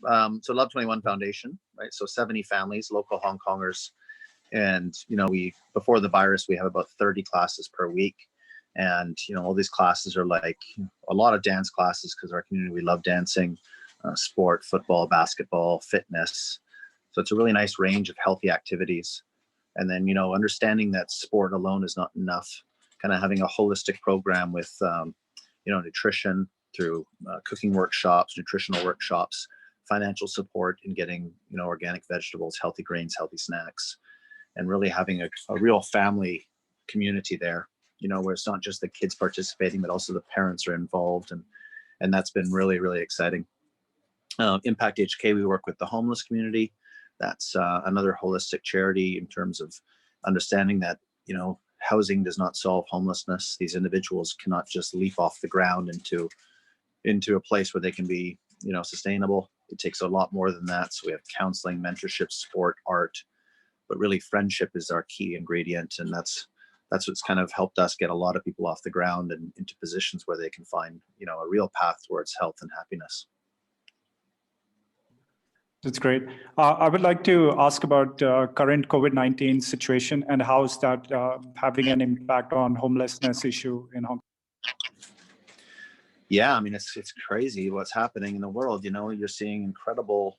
So Love 21 Foundation, right? So 70 families, local Hong Kongers. And, before the virus, we have about 30 classes per week. And, all these classes are like a lot of dance classes because our community, we love dancing, sport, football, basketball, fitness. So it's a really nice range of healthy activities. And then, understanding that sport alone is not enough, kind of having a holistic program with, nutrition through cooking workshops, nutritional workshops, financial support in getting, organic vegetables, healthy grains, healthy snacks, and really having a real family community there, where it's not just the kids participating, but also the parents are involved. And that's been really, really exciting. Impact HK, we work with the homeless community. That's another holistic charity in terms of understanding that, housing does not solve homelessness. These individuals cannot just leap off the ground into a place where they can be, sustainable. It takes a lot more than that. So we have counseling, mentorship, sport, art, but really friendship is our key ingredient. And that's what's kind of helped us get a lot of people off the ground and into positions where they can find, a real path towards health and happiness. That's great. I would like to ask about current COVID-19 situation and how is that having an impact on homelessness issue in Hong Kong? Yeah, I mean, it's crazy what's happening in the world. You're seeing incredible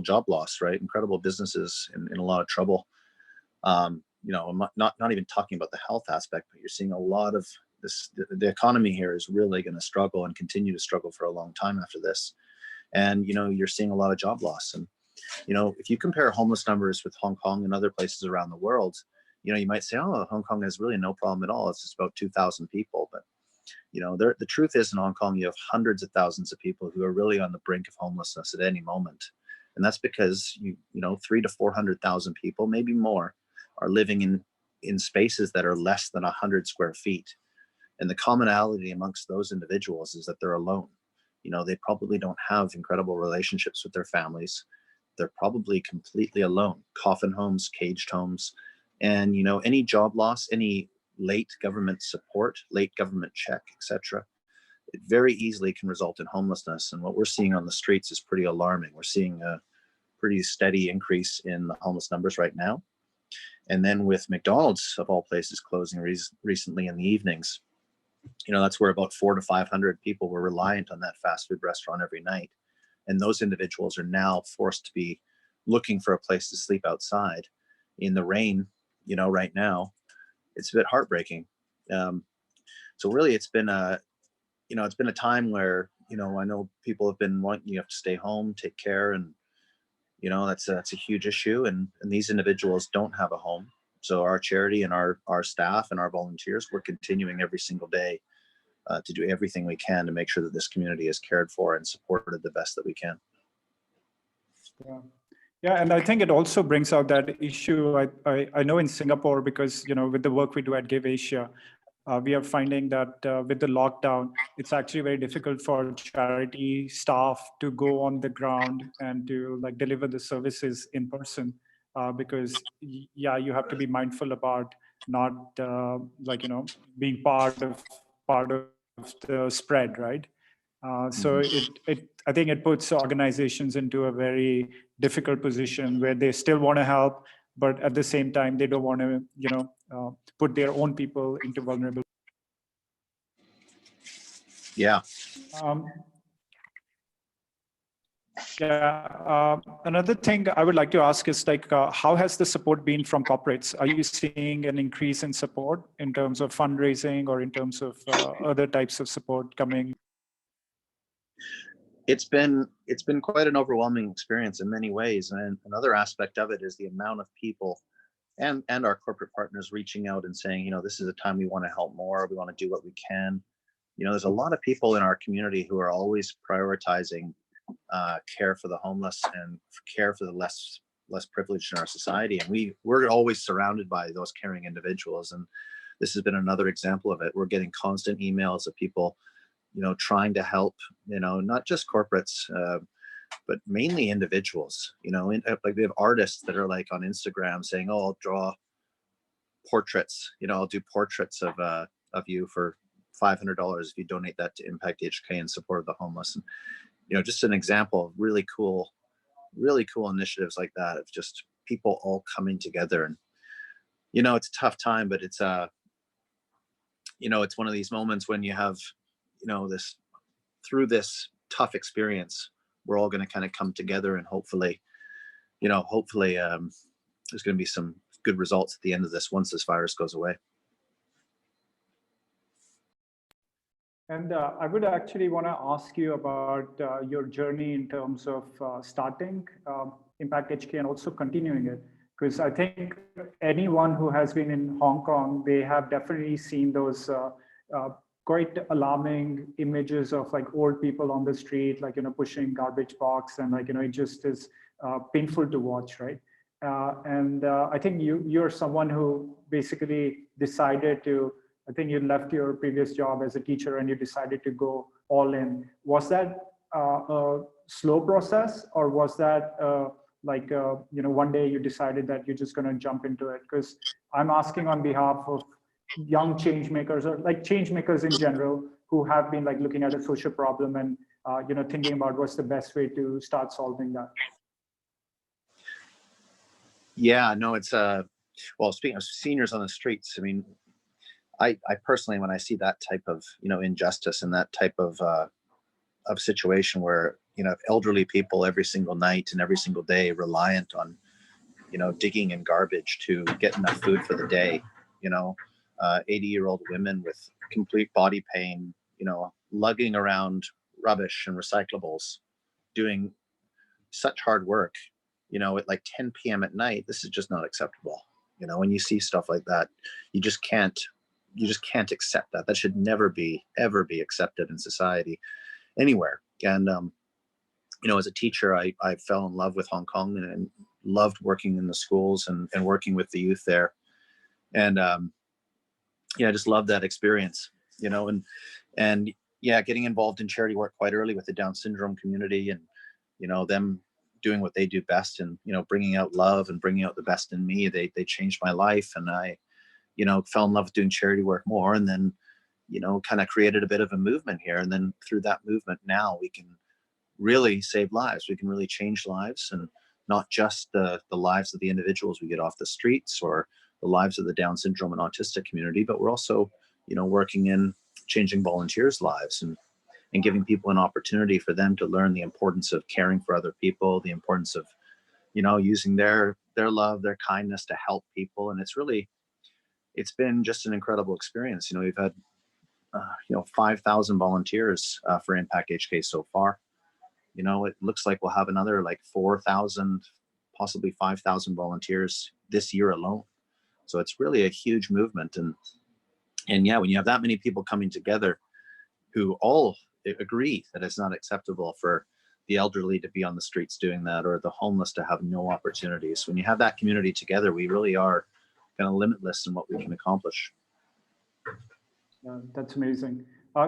job loss, right? Incredible businesses in a lot of trouble. I'm not even talking about the health aspect, but you're seeing a lot of this. The economy here is really going to struggle and continue to struggle for a long time after this. And, you're seeing a lot of job loss. And, if you compare homeless numbers with Hong Kong and other places around the world, you might say, oh, Hong Kong has really no problem at all. It's just about 2,000 people. But, the truth is in Hong Kong, you have hundreds of thousands of people who are really on the brink of homelessness at any moment. And that's because, 300,000 to 400,000 people, maybe more, are living in spaces that are less than 100 square feet. And the commonality amongst those individuals is that they're alone. They probably don't have incredible relationships with their families. They're probably completely alone. Coffin homes, caged homes, and any job loss, any late government support, late government check, etc., it very easily can result in homelessness. And what we're seeing on the streets is pretty alarming. We're seeing a pretty steady increase in the homeless numbers right now. And then with McDonald's, of all places, closing recently in the evenings, that's where about 400 to 500 people were reliant on that fast food restaurant every night. And those individuals are now forced to be looking for a place to sleep outside in the rain, right now. It's a bit heartbreaking. So really it's been a time where, I know people have been wanting, you have to stay home, take care. And, that's a huge issue. And these individuals don't have a home. So our charity and our staff and our volunteers, we're continuing every single day to do everything we can to make sure that this community is cared for and supported the best that we can. Yeah, and I think it also brings out that issue. I know in Singapore, because with the work we do at Give Asia, we are finding that with the lockdown, it's actually very difficult for charity staff to go on the ground and to deliver the services in person, because you have to be mindful about not being part of the spread, right? So I think it puts organizations into a very difficult position where they still want to help, but at the same time they don't want to put their own people into vulnerable. Yeah. Another thing I would like to ask is how has the support been from corporates? Are you seeing an increase in support in terms of fundraising or in terms of other types of support coming? It's been quite an overwhelming experience in many ways. And another aspect of it is the amount of people and our corporate partners reaching out and saying, this is a time we want to help more. We want to do what we can. There's a lot of people in our community who are always prioritizing care for the homeless and care for the less privileged in our society. And we're always surrounded by those caring individuals. And this has been another example of it. We're getting constant emails of people, trying to help, not just corporates, but mainly individuals, we have artists that are on Instagram saying, oh, I'll draw portraits, I'll do portraits of you for $500 if you donate that to Impact HK in support of the homeless. And just an example of really cool initiatives like that, of just people all coming together. And it's a tough time, but it's it's one of these moments when you have this, through this tough experience, we're all going to kind of come together, and hopefully there's going to be some good results at the end of this once this virus goes away. And I would actually want to ask you about your journey in terms of starting Impact HK and also continuing it. Because I think anyone who has been in Hong Kong, they have definitely seen those quite alarming images of like old people on the street, like, pushing garbage box, and like, it just is painful to watch, right? And I think you're someone who basically decided to, I think you left your previous job as a teacher and you decided to go all in. Was that a slow process, or was that one day you decided that you're just going to jump into it? Because I'm asking on behalf of young change makers, or like change makers in general, who have been like looking at a social problem and thinking about what's the best way to start solving that. Yeah, no, it's well, speaking of seniors on the streets, I mean, I personally, when I see that type of injustice and that type of situation where elderly people every single night and every single day reliant on digging in garbage to get enough food for the day, 80-year-old women with complete body pain, lugging around rubbish and recyclables, doing such hard work, at like 10 p.m. at night. This is just not acceptable. When you see stuff like that, you just can't accept that. That should never ever be accepted in society anywhere. And as a teacher, I fell in love with Hong Kong and loved working in the schools and working with the youth there. And I just loved that experience, and getting involved in charity work quite early with the Down syndrome community, and them doing what they do best, and bringing out love and bringing out the best in me. They changed my life, and I fell in love with doing charity work more, and then kind of created a bit of a movement here. And then through that movement, now we can really save lives. We can really change lives, and not just the lives of the individuals we get off the streets, or the lives of the Down syndrome and autistic community, but we're also working in changing volunteers' lives, and giving people an opportunity for them to learn the importance of caring for other people, the importance of using their love, their kindness to help people. And it's been just an incredible experience. We've had 5,000 volunteers for Impact HK so far. It looks like we'll have another like 4,000, possibly 5,000 volunteers this year alone. So it's really a huge movement. And when you have that many people coming together who all agree that it's not acceptable for the elderly to be on the streets doing that, or the homeless to have no opportunities, when you have that community together, we really are kind of limitless in what we can accomplish. That's amazing.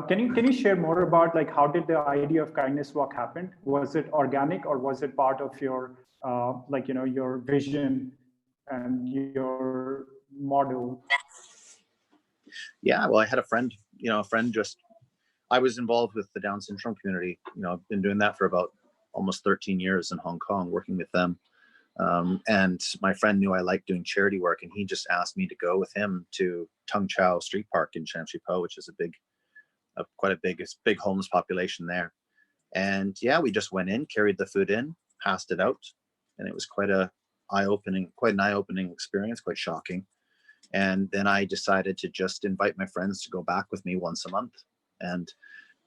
Can you share more about like how did the idea of Kindness Walk happen? Was it organic, or was it part of your your vision and your model? Yeah, well, I had a friend I was involved with the Down syndrome community. I've been doing that for about almost 13 years in Hong Kong, working with them. And my friend knew I liked doing charity work, and he just asked me to go with him to Tung Chau Street Park in Sham Shui Po, which is quite a big homeless population there. And we just went in, carried the food in, passed it out, and it was quite an eye-opening experience, quite shocking. And then I decided to just invite my friends to go back with me once a month. And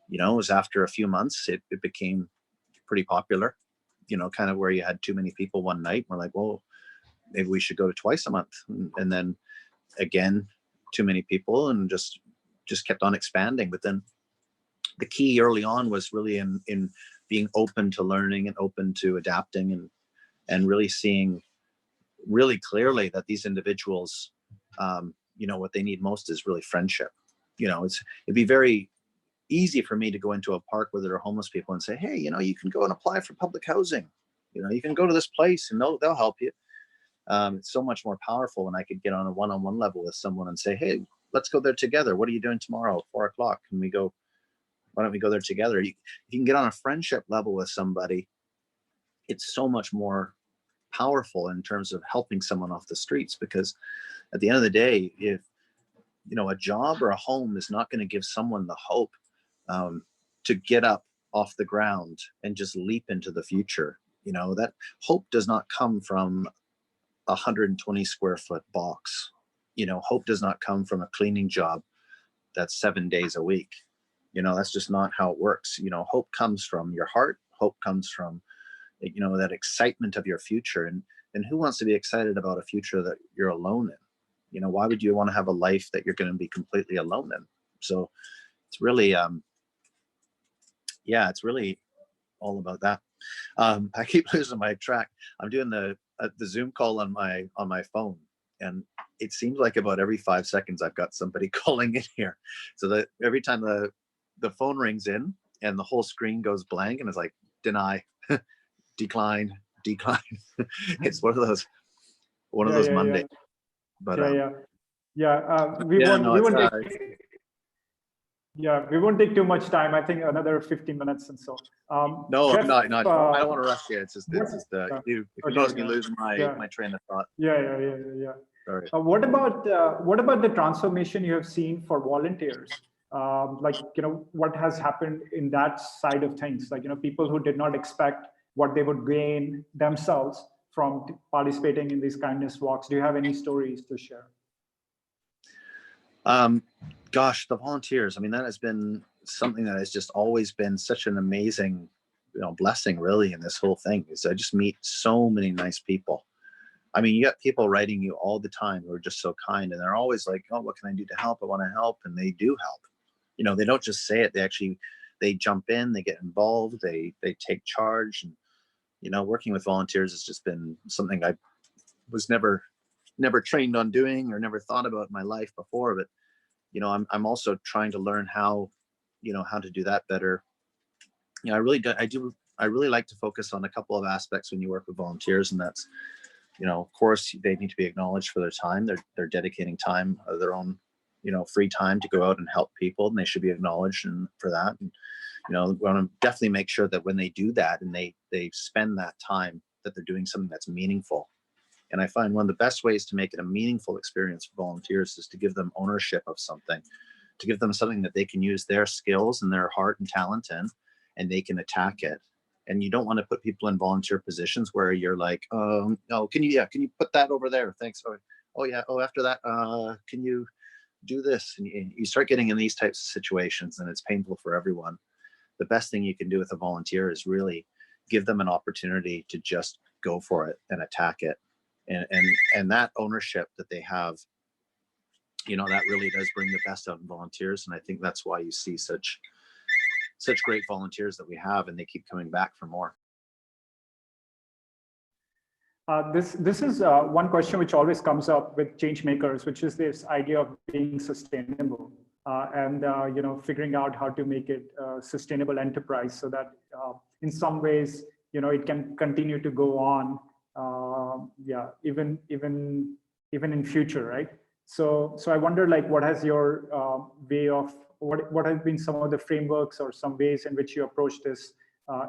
it was after a few months, it became pretty popular. Kind of where you had too many people one night. We're like, well, maybe we should go to twice a month. And then again, too many people, and just kept on expanding. But then the key early on was really in being open to learning and open to adapting, and really seeing really clearly that these individuals, what they need most is really friendship. It'd be very easy for me to go into a park where there are homeless people and say, hey, you can go and apply for public housing. You can go to this place and they'll help you. It's so much more powerful when I could get on a one-on-one level with someone and say, hey, let's go there together. What are you doing tomorrow at 4 o'clock? Can we go Why don't we go there together? If you can get on a friendship level with somebody, it's so much more powerful in terms of helping someone off the streets, because at the end of the day, if a job or a home is not going to give someone the hope to get up off the ground and just leap into the future, that hope does not come from a 120 square foot box. Hope does not come from a cleaning job that's 7 days a week. That's just not how it works. Hope comes from your heart. Hope comes from that excitement of your future. And who wants to be excited about a future that you're alone in? Why would you want to have a life that you're going to be completely alone in? So it's really it's really all about that. I keep losing my track. I'm doing the Zoom call on my phone, and it seems like about every 5 seconds I've got somebody calling in here. So that every time the phone rings in and the whole screen goes blank, and it's like deny, decline. It's one of those Mondays. But we yeah, won't no, we it's won't take, we won't take too much time. I think another 15 minutes and so. no, Jeff, I'm not. No, I don't want to rush you. It's just you notice me losing my train of thought. Yeah. Sorry. What about the transformation you have seen for volunteers? What has happened in that side of things? People who did not expect what they would gain themselves from participating in these kindness walks. Do you have any stories to share? Gosh, the volunteers. I mean, that has been something that has just always been such an amazing, blessing, really, in this whole thing. Is I just meet so many nice people. I mean, you got people writing you all the time who are just so kind, and they're always like, "Oh, what can I do to help? I want to help," and they do help. They don't just say it; they jump in, they get involved, they take charge, and working with volunteers has just been something I was never trained on doing or never thought about in my life before. But I'm also trying to learn how to do that better. I really like to focus on a couple of aspects when you work with volunteers, and that's of course they need to be acknowledged for their time. They're dedicating time of their own free time to go out and help people, and they should be acknowledged for that. And we want to definitely make sure that when they do that and they spend that time, that they're doing something that's meaningful. And I find one of the best ways to make it a meaningful experience for volunteers is to give them ownership of something, to give them something that they can use their skills and their heart and talent in, and they can attack it. And you don't want to put people in volunteer positions where you're like, oh, no, can you put that over there? Thanks. Oh yeah. Oh, after that, can you do this? And you start getting in these types of situations, and it's painful for everyone. The best thing you can do with a volunteer is really give them an opportunity to just go for it and attack it. And that ownership that they have, that really does bring the best out in volunteers. And I think that's why you see such great volunteers that we have, and they keep coming back for more. This is one question which always comes up with change makers, which is this idea of being sustainable and figuring out how to make it a sustainable enterprise so that in some ways it can continue to go on even in future, right? So I wonder, what has your way of what have been some of the frameworks or some ways in which you approach this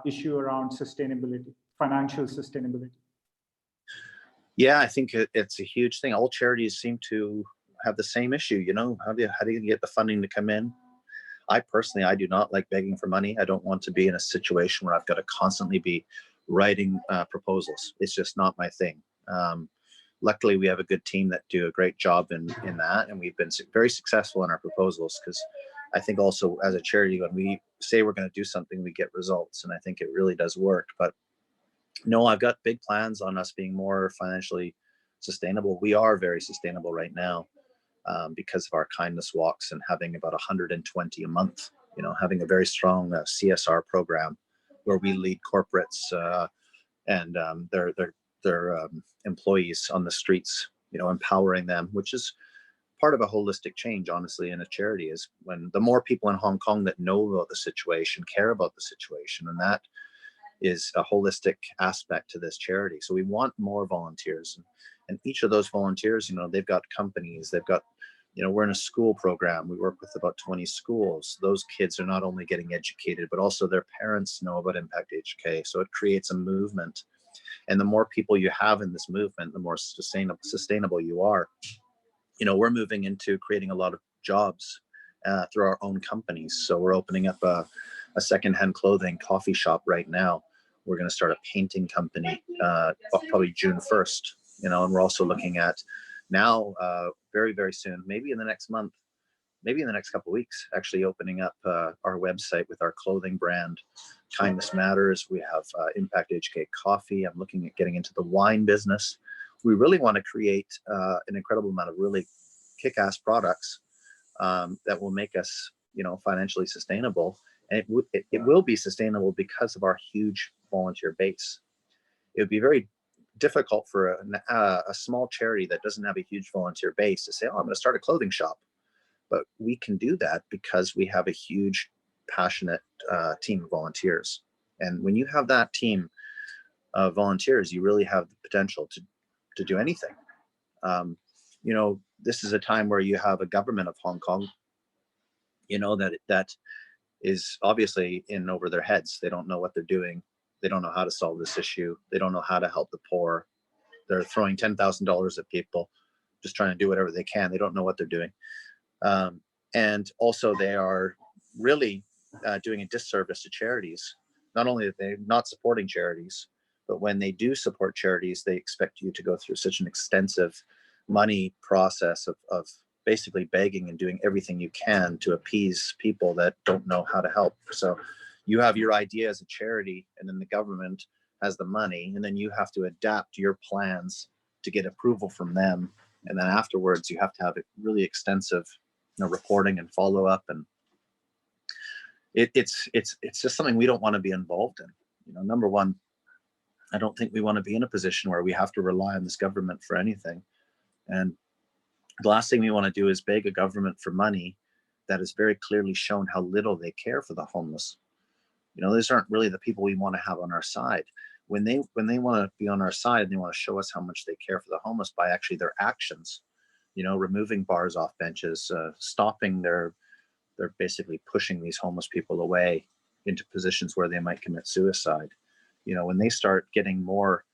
issue around sustainability, financial sustainability? Yeah, I think it's a huge thing. All charities seem to have the same issue. How do you get the funding to come in? I do not like begging for money. I don't want to be in a situation where I've got to constantly be writing proposals. It's just not my thing. Luckily, we have a good team that do a great job in that, and we've been very successful in our proposals, because I think also as a charity, when we say we're going to do something, we get results, and I think it really does work. But no, I've got big plans on us being more financially sustainable. We are very sustainable right now because of our kindness walks and having about 120 a month, having a very strong CSR program where we lead corporates and their employees on the streets, empowering them, which is part of a holistic change, honestly, in a charity. Is when the more people in Hong Kong that know about the situation, care about the situation, and that is a holistic aspect to this charity. So we want more volunteers, and each of those volunteers, they've got companies, they've got we're in a school program. We work with about 20 schools. Those kids are not only getting educated, but also their parents know about Impact HK. So it creates a movement. And the more people you have in this movement, the more sustainable you are. We're moving into creating a lot of jobs through our own companies. So we're opening up a secondhand clothing coffee shop right now. We're going to start a painting company probably June 1st, and we're also looking at now very, very soon, maybe in the next month, maybe in the next couple of weeks, actually opening up our website with our clothing brand, Kindness Matters. We have Impact HK Coffee. I'm looking at getting into the wine business. We really want to create an incredible amount of really kick-ass products that will make us, financially sustainable. And it will be sustainable because of our huge volunteer base. It would be very difficult for a small charity that doesn't have a huge volunteer base to say, oh, I'm going to start a clothing shop. But we can do that because we have a huge, passionate team of volunteers. And when you have that team of volunteers, you really have the potential to do anything. This is a time where you have a government of Hong Kong, that is obviously in over their heads. They don't know what they're doing. They don't know how to solve this issue. They don't know how to help the poor. They're throwing $10,000 at people, just trying to do whatever they can. They don't know what they're doing. And also they are really doing a disservice to charities. Not only are they not supporting charities, but when they do support charities, they expect you to go through such an extensive money process of basically begging and doing everything you can to appease people that don't know how to help. So you have your idea as a charity, and then the government has the money, and then you have to adapt your plans to get approval from them. And then afterwards, you have to have a really extensive, reporting and follow up. And it's just something we don't want to be involved in. Number one, I don't think we want to be in a position where we have to rely on this government for anything. And the last thing we want to do is beg a government for money that has very clearly shown how little they care for the homeless. These aren't really the people we want to have on our side. When they want to be on our side and they want to show us how much they care for the homeless by actually their actions, removing bars off benches, stopping they're basically pushing these homeless people away into positions where they might commit suicide. When they start getting more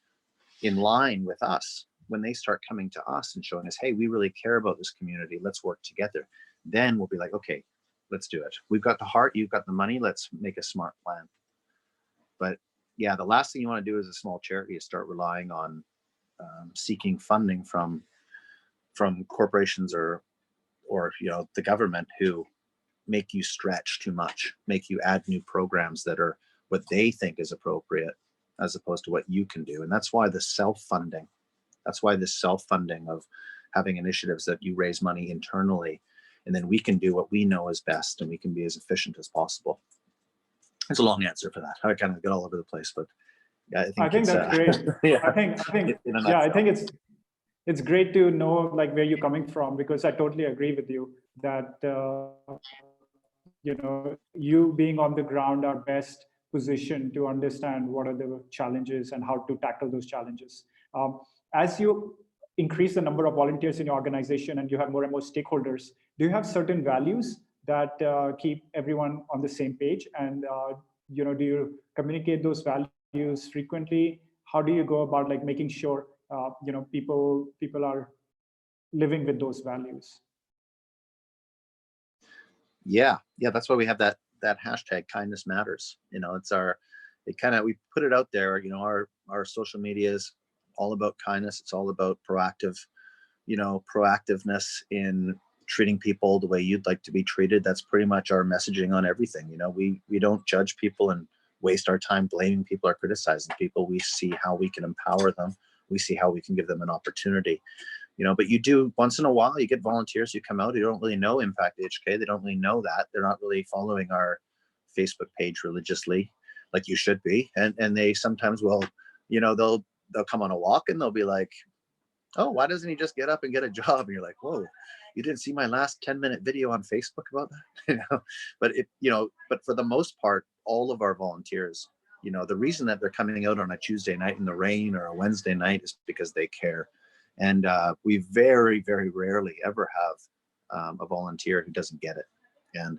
in line with us, when they start coming to us and showing us, hey, we really care about this community, let's work together, then we'll be like, okay, let's do it. We've got the heart, you've got the money, let's make a smart plan. But yeah, the last thing you want to do as a small charity is start relying on seeking funding from corporations or the government who make you stretch too much, make you add new programs that are what they think is appropriate as opposed to what you can do. And that's why this self-funding of having initiatives that you raise money internally, and then we can do what we know is best, and we can be as efficient as possible. It's a long answer for that. I kind of get all over the place, but yeah, I think that's great. Yeah, I think it's great to know where you're coming from, because I totally agree with you that you being on the ground are best positioned to understand what are the challenges and how to tackle those challenges. As you increase the number of volunteers in your organization and you have more and more stakeholders, do you have certain values that keep everyone on the same page? And do you communicate those values frequently? How do you go about making sure people are living with those values? Yeah, that's why we have that hashtag Kindness Matters. We put it out there. Our social media is all about kindness. It's all about proactiveness in treating people the way you'd like to be treated. That's pretty much our messaging on everything. We don't judge people and waste our time blaming people or criticizing people. We see how we can empower them. We see how we can give them an opportunity. But you do, once in a while, you get volunteers who come out who don't really know Impact HK. They don't really know that. They're not really following our Facebook page religiously, like you should be. And they sometimes will, they'll come on a walk and they'll be like, oh, why doesn't he just get up and get a job? And you're like, whoa, you didn't see my last 10-minute video on Facebook about that? But for the most part, all of our volunteers, the reason that they're coming out on a Tuesday night in the rain or a Wednesday night is because they care. And we very, very rarely ever have a volunteer who doesn't get it. And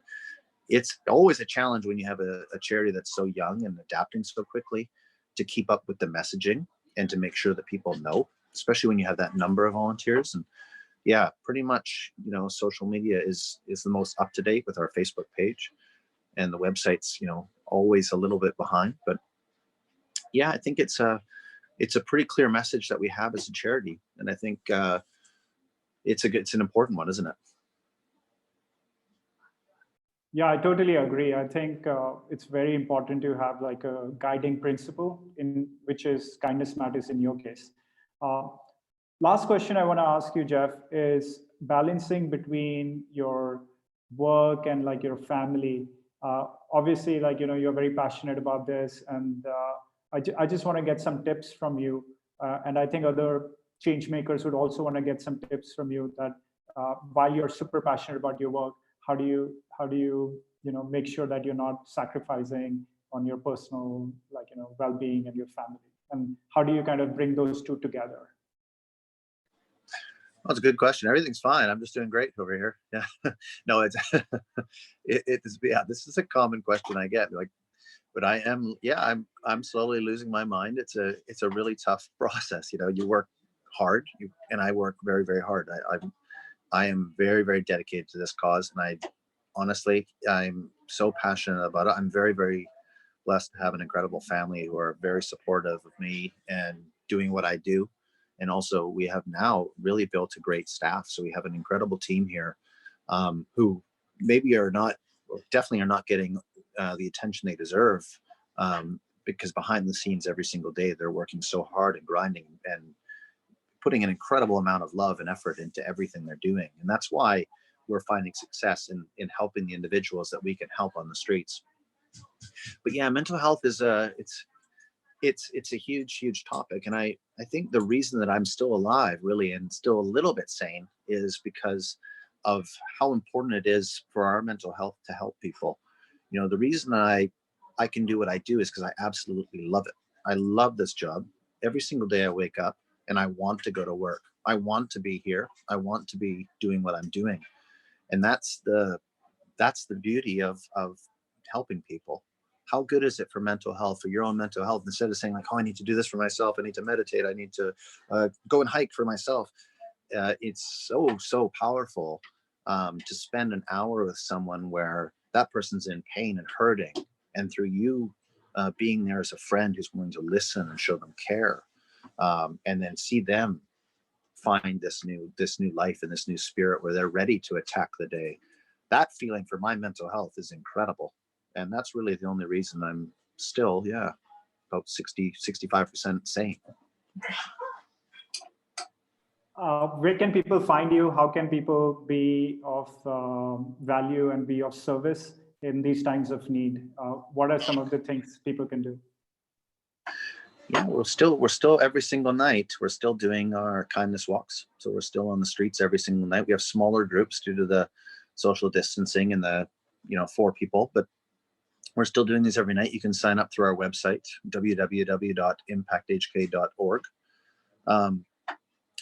it's always a challenge when you have a charity that's so young and adapting so quickly to keep up with the messaging and to make sure that people know, especially when you have that number of volunteers. And yeah, pretty much, you know, social media is the most up to date with our Facebook page, and the website's, you know, always a little bit behind. But yeah, I think it's a pretty clear message that we have as a charity, and I think it's an important one, isn't it? Yeah, I totally agree. I think it's very important to have like a guiding principle in which is kindness matters in your case. Uh, Last question I want to ask you, Jeff, is balancing between your work and like your family. Obviously, like, you know, you're very passionate about this, and I just want to get some tips from you. And I think other change makers would also want to get some tips from you that while you're super passionate about your work, how do you, you know, make sure that you're not sacrificing on your personal, like, you know, well-being and your family? And how do you kind of bring those two together? That's a good question. Everything's fine. I'm just doing great over here. Yeah. No, it's it is, yeah, this is a common question I get. Like, but I am, yeah, I'm slowly losing my mind. It's a really tough process. You know, you work hard, and I work very, very hard. I am very, very dedicated to this cause, and I honestly, I'm so passionate about it. I'm very, very blessed to have an incredible family who are very supportive of me and doing what I do. And also, we have now really built a great staff. So we have an incredible team here, who maybe are not, or definitely are not getting the attention they deserve, because behind the scenes every single day they're working so hard and grinding and putting an incredible amount of love and effort into everything they're doing. And that's why we're finding success in helping the individuals that we can help on the streets. But yeah, mental health is it's a huge topic, and I think the reason that I'm still alive, really, and still a little bit sane, is because of how important it is for our mental health to help people. You know, the reason I can do what I do is because I absolutely love it. I love this job. Every single day I wake up and I want to go to work. I want to be here. I want to be doing what I'm doing. And that's the beauty of helping people. How good is it for mental health, for your own mental health, instead of saying like, oh, I need to do this for myself, I need to meditate, I need to go and hike for myself. It's so powerful, to spend an hour with someone where that person's in pain and hurting, and through you being there as a friend who's willing to listen and show them care, and then see them find this new life and this new spirit where they're ready to attack the day. That feeling for my mental health is incredible. And that's really the only reason I'm still, yeah, about 65% sane. Where can people find you? How can people be of value and be of service in these times of need? What are some of the things people can do? Yeah, we're still every single night, we're still doing our kindness walks. So we're still on the streets every single night. We have smaller groups due to the social distancing and the, 4 people, but we're still doing these every night. You can sign up through our website, www.impacthk.org.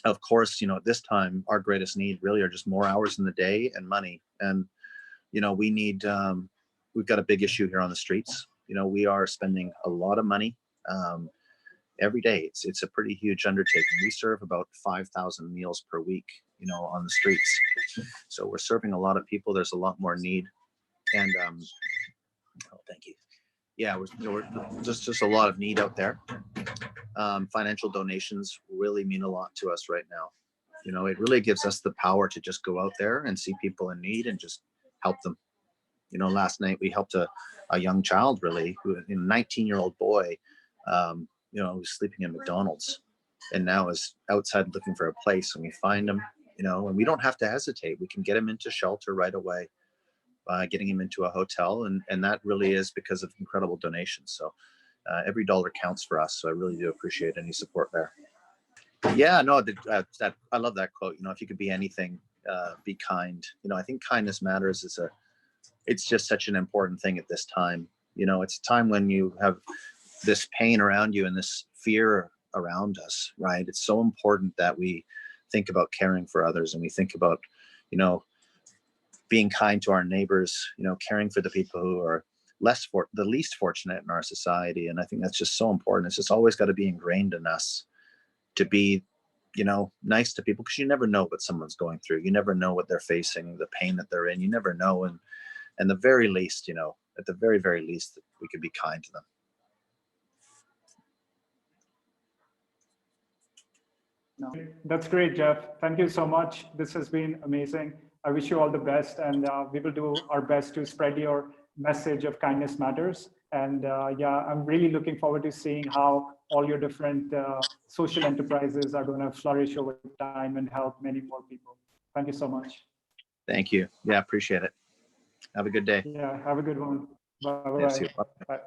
Of course, at this time, our greatest need really are just more hours in the day and money. And, we need, we've got a big issue here on the streets. We are spending a lot of money every day. It's a pretty huge undertaking. We serve about 5,000 meals per week, on the streets. So we're serving a lot of people. There's a lot more need. And, oh, thank you. Yeah, we're just a lot of need out there. Financial donations really mean a lot to us right now. It really gives us the power to just go out there and see people in need and just help them. Last night we helped a young child, really, who, a 19-year-old boy, who's sleeping in McDonald's and now is outside looking for a place. And we find him, and we don't have to hesitate. We can get him into shelter right away, getting him into a hotel. And that really is because of incredible donations. So every dollar counts for us. So I really do appreciate any support there. Yeah, no, that I love that quote. If you could be anything, be kind. I think kindness matters it's just such an important thing at this time. It's a time when you have this pain around you and this fear around us, right? It's so important that we think about caring for others, and we think about, being kind to our neighbors, you know, caring for the people who are the least fortunate in our society. And I think that's just so important. It's just always got to be ingrained in us to be, you know, nice to people, because you never know what someone's going through. You never know what they're facing, the pain that they're in. You never know. And the very least, you know, at the very, very least, we could be kind to them. No. That's great, Jeff. Thank you so much. This has been amazing. I wish you all the best, and we will do our best to spread your message of kindness matters. And yeah, I'm really looking forward to seeing how all your different social enterprises are going to flourish over time and help many more people. Thank you so much. Thank you. Yeah, appreciate it. Have a good day. Yeah, have a good one. Bye-bye. Yes, you. Bye.